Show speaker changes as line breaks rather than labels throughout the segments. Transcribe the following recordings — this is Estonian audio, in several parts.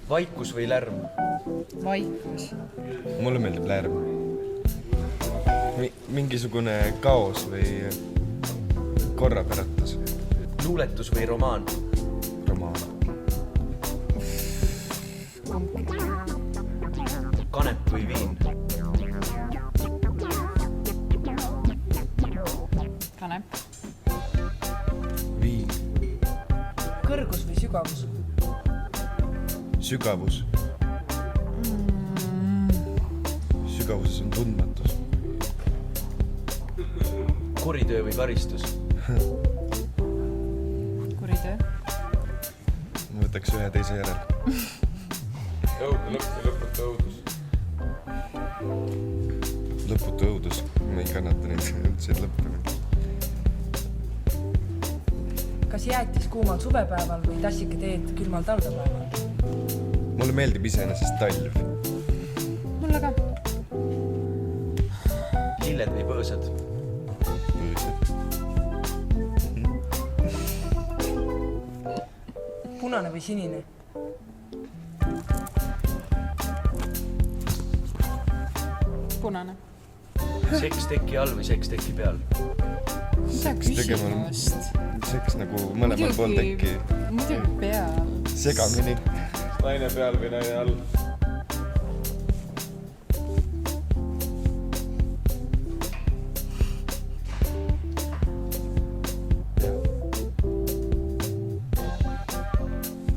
Vaikus või lärm?
Vaikus.
Mulle meeldib lärm. Mingisugune kaos või korrapäratus.
Luuletus või romaan?
Romaan.
Kanep või viin?
Kanep.
Viin.
Kõrgus või sügavus?
Sügavus. Sügavuses on tundmatus.
Kuritöö või karistus?
Kuritöö.
Ma võtaks ühe teise järel.
Lõputu õudus.
Lõputu õudus. Ma ei kannata neid üldse lõpuni.
Kas jäätis kuumal suvepäeval või tassike teed külmal talvepäeval?
Mulle meeldib iseenesest talv.
Mulle ka.
Lilled või põõsad?
Põõsad.
Punane või sinine?
Punane.
Seks teki all või seks teki peal?
Mida
tegema-
küsimust?
Seks nagu mõlemal pool tekki.
Muidugi peal.
Segamini.
Naine peal või naine all.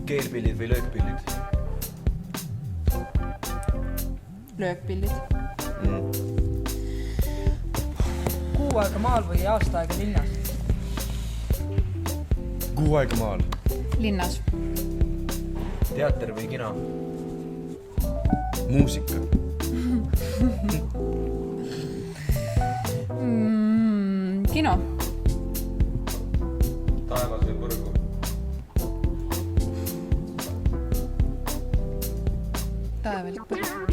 Keelpillid või löökpillid?
Löökpillid.
Kuu aega maal või aasta aega linnas?
Kuu aega maal.
Linnas.
Teater või kino?
Muusika.
Kino.
Taevas või põrgu.
Taevalik põrgu.